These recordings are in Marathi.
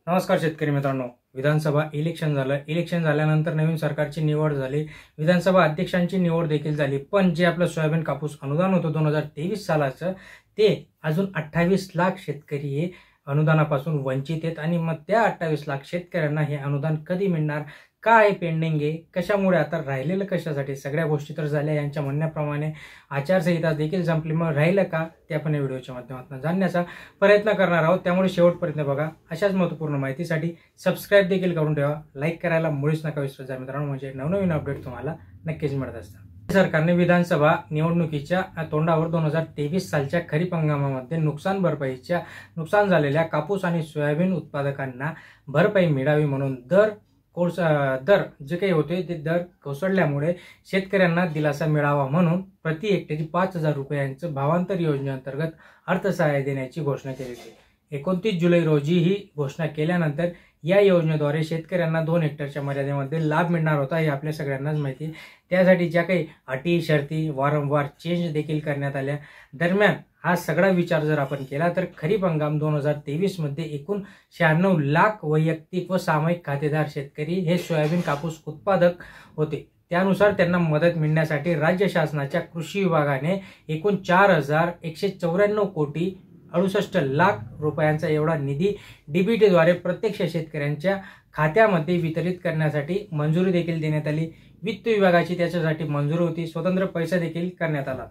नमस्कार शेतकरी मित्रांनो. विधानसभा इलेक्शन झालं. इलेक्शन झाल्यानंतर नवीन सरकारची निवड झाली. विधानसभा अध्यक्षांची निवड देखील झाली. पण जे आपलं सोयाबीन कापूस अनुदान होतं 2023 सालाचं, ते अजून 28 लाख शेतकरी हे अनुदानापासून वंचित आहेत. आणि मग त्या 28 लाख शेतकऱ्यांना हे अनुदान कधी मिळणार, काय पेंडिंग आहे, कशामुळे आता राहिलेलं कशासाठी, सगळ्या गोष्टी तर झाल्या. यांच्या म्हणण्याप्रमाणे आचारसंहिता देखील संपली. मग राहिलं का ते आपण या व्हिडिओच्या माध्यमातून जाणण्याचा प्रयत्न करणार आहोत. त्यामुळे शेवटपर्यंत बघा. अशाच महत्त्वपूर्ण माहितीसाठी सबस्क्राईब देखील करून ठेवा. लाईक करायला मुळीच नका विसरत जा मित्रांनो, म्हणजे नवनवीन अपडेट तुम्हाला नक्कीच मिळत असतात. सरकारने विधानसभा निवडणुकीच्या तोंडावर 2023 सालच्या खरीप हंगामामध्ये नुकसान झालेल्या कापूस आणि सोयाबीन उत्पादकांना भरपाई मिळावी म्हणून दर जे काही होते ते दर कोसळल्यामुळे शेतकऱ्यांना दिलासा मिळावा म्हणून प्रति हेक्टरी 5,000 रुपयांचं भावांतर योजनेअंतर्गत अर्थसहाय्य देण्याची घोषणा केली होती. 29 जुलै रोजी ही घोषणा केल्यानंतर या योजनेद्वारे शेतकऱ्यांना 2 हेक्टरच्या मर्यादेमध्ये लाभ मिळणार होता. हे आपल्या सगळ्यांनाच माहिती. त्यासाठी ज्या काही अटी शर्ती वारंवार चेंज देखील करण्यात आल्या. दरम्यान हा सगळा विचार जर आपण केला तर खरीप हंगाम 2023 मध्ये एकूण 96 लाख वैयक्तिक व सामायिक खातेदार शेतकरी हे सोयाबीन कापूस उत्पादक होते. त्यानुसार त्यांना मदत मिळण्यासाठी राज्य शासनाच्या कृषी विभागाने एकूण 4,194 कोटी 68 लाख रुपयांचा एवढा निधी डीबीटीद्वारे प्रत्यक्ष शेतकऱ्यांच्या खात्यामध्ये वितरित करण्यासाठी मंजुरी देखील देण्यात आली. वित्त विभागाची त्याच्यासाठी मंजुरी होती. स्वतंत्र पैसा देखील करण्यात आला.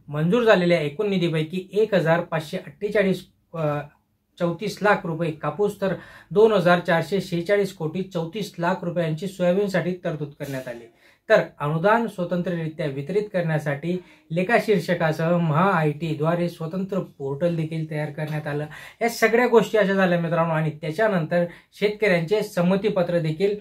मंजूर झालेल्या एकूण निधीपैकी 1,534 लाख रुपये कापूस तर 2,446 कोटी 34 लाख रुपयांची सोयाबीनसाठी तरतूद करण्यात आली. तर अनुदान स्वतंत्ररित्या वितरित करण्यासाठी लेखाशीर्षकासह महाआयटी द्वारे स्वतंत्र पोर्टल देखील तयार करण्यात आलं. या सगळ्या गोष्टी अशा झाल्या मित्रांनो. आणि त्याच्यानंतर शेतकऱ्यांचे संमतीपत्र देखील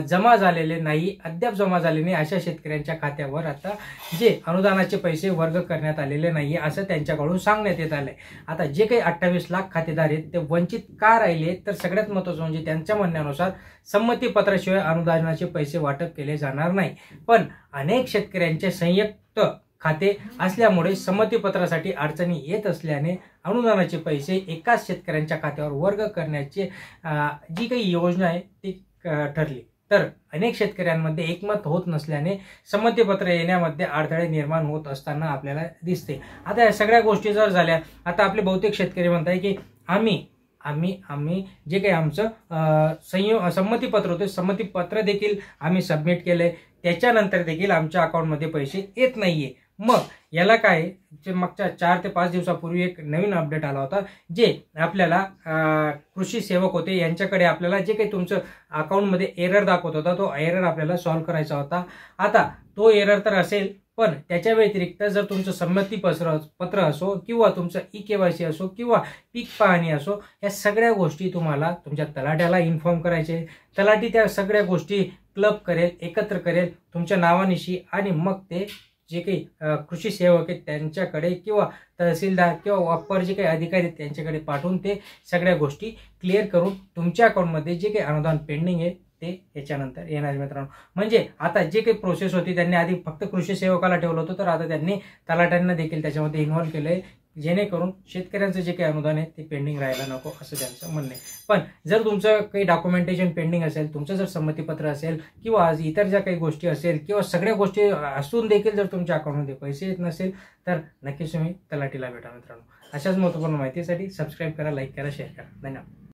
जमा झालेले नाही, अद्याप जमा झाले नाही. अशा शेतकऱ्यांच्या खात्यावर आता जे अनुदानाचे पैसे वर्ग करण्यात आलेले नाही असं त्यांच्याकडून सांगण्यात येत आलंय. आता जे काही 28 लाख खातेदार आहेत ते वंचित का राहिले, तर सगळ्यात महत्त्वाचं म्हणजे त्यांच्या म्हणण्यानुसार संमतीपत्राशिवाय अनुदानाचे पैसे वाटप केले जाणार नाही. पण अनेक शेतकऱ्यांचे संयुक्त खाते असल्यामुळे संमतीपत्रासाठी अडचणी येत असल्याने अनुदानाचे पैसे एकाच शेतकऱ्यांच्या खात्यावर वर्ग करण्याची जी काही योजना आहे ती ठरली. तर अनेक शेतकऱ्यांमध्ये एकमत होत नसल्याने संमतीपत्र येण्यामध्ये अडथळे निर्माण होत असताना आपल्याला दिसते. आता या सगळ्या गोष्टी जर झाल्या, आता आपले बहुतेक शेतकरी म्हणताय की आम्ही जे काही आमचं संमतीपत्र होते, संमतीपत्र देखील आम्ही सबमिट केलंय, त्याच्यानंतर देखील आमच्या अकाउंटमध्ये पैसे येत नाहीये. मग याला काय, जे मागच्या 4 ते 5 दिवसापूर्वी एक नवीन अपडेट आला होता. जे आपल्याला कृषी सेवक होते यांच्याकडे आपल्याला जे काही तुमचं अकाउंटमध्ये एरर दाखवत होता तो एरर आपल्याला सॉल्व्ह करायचा होता. आता तो एरर तर असेल, पण त्याच्या व्यतिरिक्त जर तुमचं संमतीपत्र असो किंवा तुमचं ई-केवायसी असो किंवा पीक पाहणी असो, या सगळ्या गोष्टी तुम्हाला तुमच्या तलाट्याला इन्फॉर्म करायचे. तलाठी त्या सगळ्या गोष्टी क्लब करेल, एकत्र करेल तुमच्या नावानिशी, आणि मग ते जे काही कृषी सेवक आहेत त्यांच्याकडे किंवा तहसीलदार किंवा अप्पर जे काही अधिकारी आहेत त्यांच्याकडे पाठवून ते सगळ्या गोष्टी क्लिअर करून तुमच्या अकाउंटमध्ये जे काही अनुदान पेंडिंग आहे ते याच्यानंतर येणार मित्रांनो. म्हणजे आता जे काही प्रोसेस होती त्यांनी आधी फक्त कृषी सेवकाला ठेवलं होतं, तर आता त्यांनी तलाट्यांना देखील त्याच्यामध्ये इन्व्हॉल्व केलंय, जेणेकरून शेतकऱ्यांचं जे काही अनुदान आहे ते पेंडिंग राहायला नको असं त्यांचं म्हणणं आहे. पण जर तुमचं काही डॉक्युमेंटेशन पेंडिंग असेल, तुमचं जर संमतीपत्र असेल किंवा इतर ज्या काही गोष्टी असेल किंवा सगळ्या गोष्टी असून देखील जर तुमच्या अकाउंटमध्ये पैसे येत नसेल, तर नक्कीच तुम्ही तलाठीला भेटा मित्रांनो. अशाच महत्त्वपूर्ण माहितीसाठी सबस्क्राईब करा, लाईक करा, शेअर करा. धन्यवाद.